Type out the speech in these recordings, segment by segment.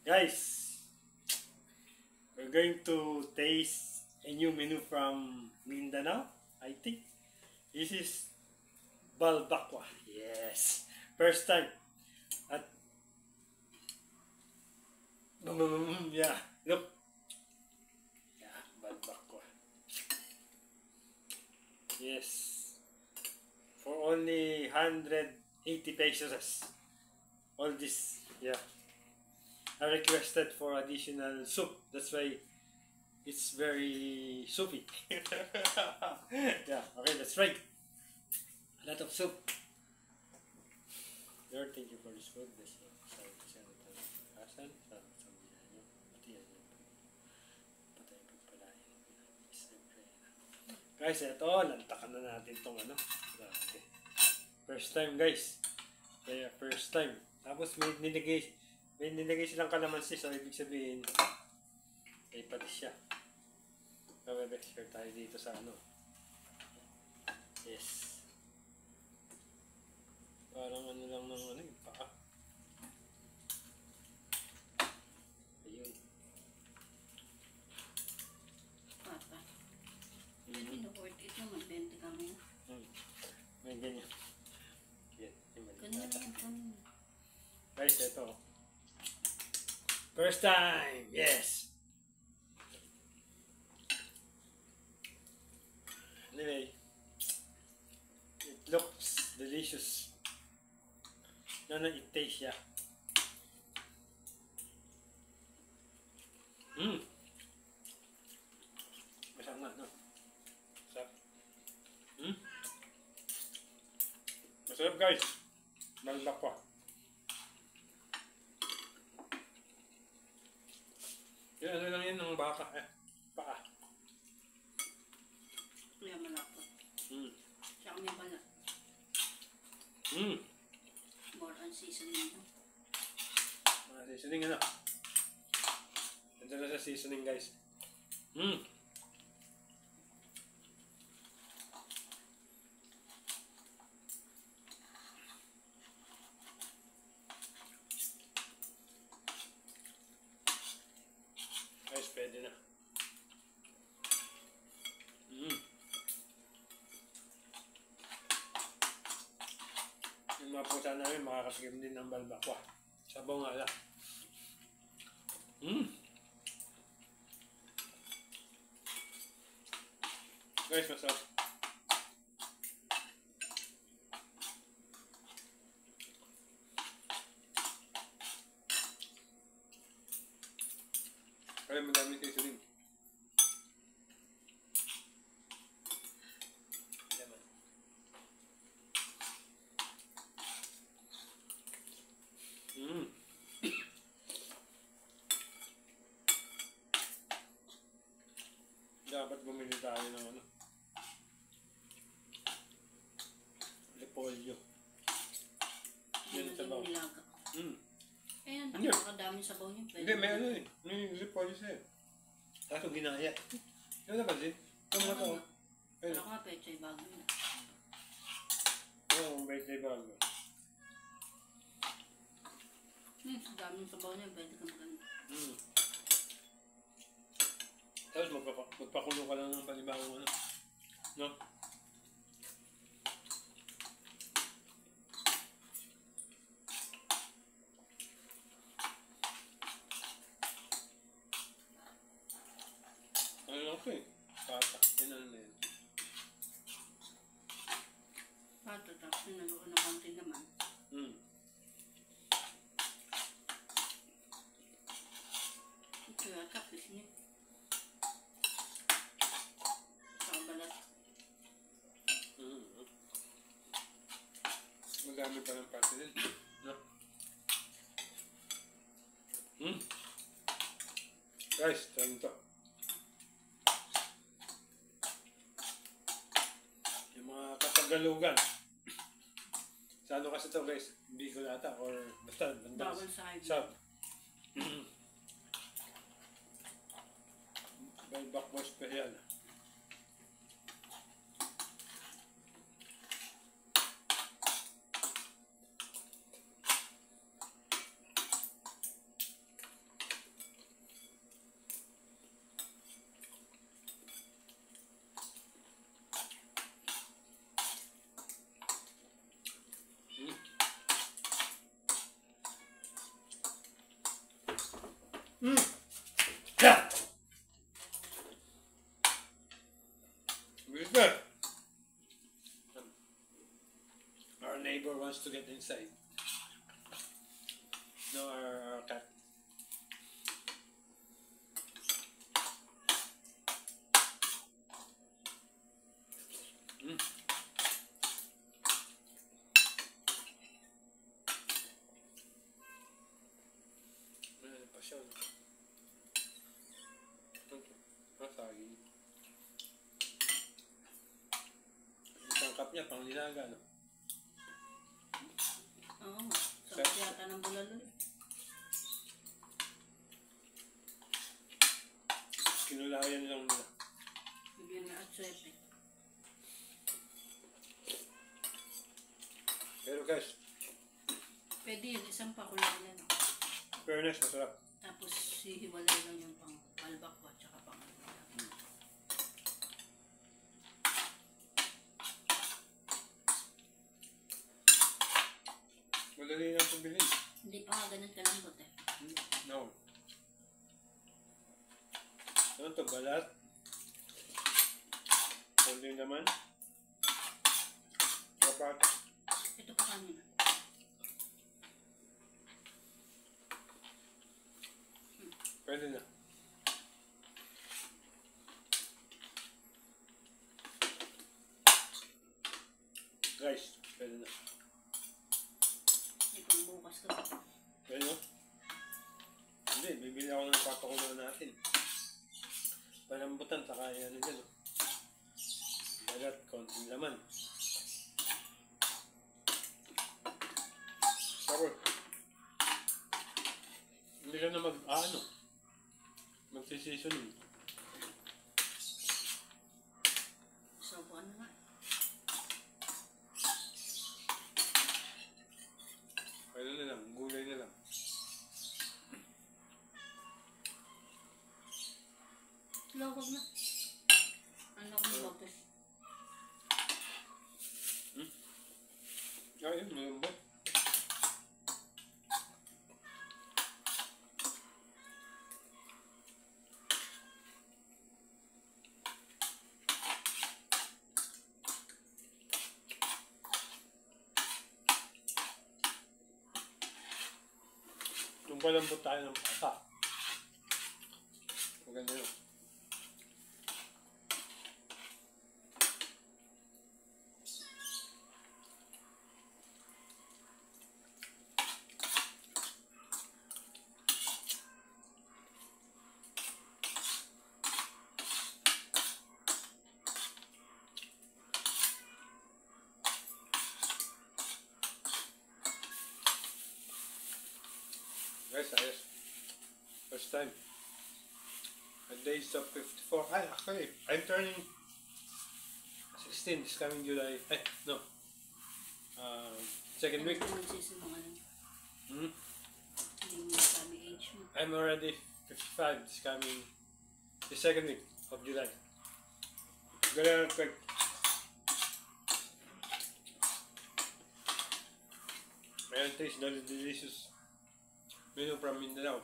Guys, we're going to taste a new menu from Mindanao, I think. This is balbakwa. Yes. First time. At yeah, look. Yeah, balbakwa. Yes. For only 180 pesos. All this, yeah. I requested for additional soup. That's why it's very soupy. Yeah, okay, that's right. A lot of soup. Lord, thank you for this food. This guys, ito, lantakan na natin itong ano. Okay. First time, guys. Kaya, first time. Tapos may nilagay silang kalamansi, so ibig sabihin, ay patis siya. Mabebe-share tayo dito sa ano. Yes. Parang ano lang ng ano, yung paa. Ayun. Papa. Hindi na worth it naman, 20 kami. May ganyan. Yan. Ganyan naman kami. Guys, ito. First time! Yes! Anyway, it looks delicious. No, it tastes, yeah. Masarap nga, no? Masarap. Masarap, guys. Balbakwa. Yan, ano lang yan ng baka, paa. Kaya malapot. Tsaka may balat. More on seasoning na. Seasoning ano? Ito na sa seasoning, guys. Guys, pwede na. Yung mga pusa namin, makakasikim din ng balbakwa. Sabaw nga lang. Guys, masarap. Kaya madami seasoning. Dapat bumili tayo ng ano, repolyo. Yan sa baw. Ayan, napakadaming sabaw niyo. Hindi, may ano eh. May repolyo sa'yo. Kaso ginaya. Ano na ba din? Ito mga tao. Wala ko nga pechay bago yun. Oo, pechay bago. Daming sabaw niya, pwede ka maganda. Tapos magpakulo ka lang ng panibagong ano. No? Ano lang ko eh. Patak. Yan ano na yun. Patak. Naluan ng konti naman. Ito yata, fish niya. Madami pa ng pati din. No? Guys, try ito. Yung mga Katagalugan. Sa ano kasi ito, guys? Bicol ata or basta bandang South. Balbakwa special. Yeah. Whisper. Our neighbor wants to get inside. No, our cat. Pasyon. Masagi. Isang cup niya, pang nilaga, no? Oo nga. Sarap yata ng bulalo. Kinulayan lang nila. Bigyan na at swerte. Pero guys, Pwede yun, isang pakulang yan. fairness, masarap. Tapos hihiwalay lang yung pang albako at saka pang Madali lang ito bilhin. Hindi pa nga ganun kalambot eh. No. Ano ito? Balat? Kunti naman? Dapat? Ito pa kanina. Pwede na. Guys, pwede na. May pang bukas ka pa. Pwede no? Hindi, bibili ako ng papakulo natin. Palambutan, saka yan dyan. Balat, konting laman. Tapos, hindi ka na magsisisonin. So, ano nga. Ano na lang, gulay na lang. Lawag na. Ano kong lotus? Ayun, malambot. Yung palambot tayo ng pata. Maganda yun. Guys, ayos. First time. A days of 54. Actually, I'm turning 16 this coming July. No. Second week. Ano nagsisinungaling? Hmm? Hindi mo sabi age mo. I'm already 55 this coming the second week of July. Gonna quick. Ayan, taste the delicious menu from Mindanao.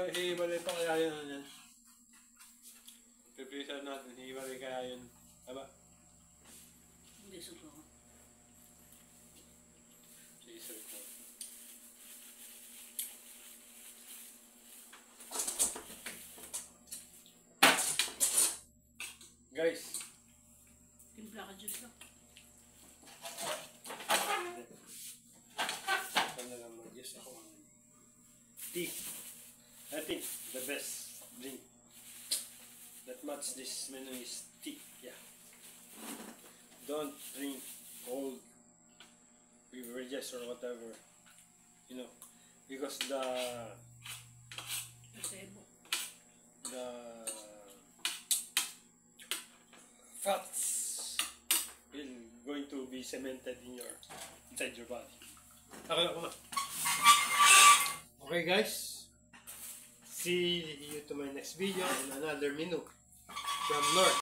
Hihiwalay pa kaya yun. Pipisa natin, hihiwalay kaya yun. Tama? Hindi siguro. Cheese ko. Guys. Timpla ka juice lang. Ano lang mag-guess ako ang tea. I think the best drink that match this menu is tea. Yeah. Don't drink cold beverages or whatever. You know, because the Placebo. fats will going to be cemented inside your body. Ako na. Okay guys. See you to my next video on another menu from North.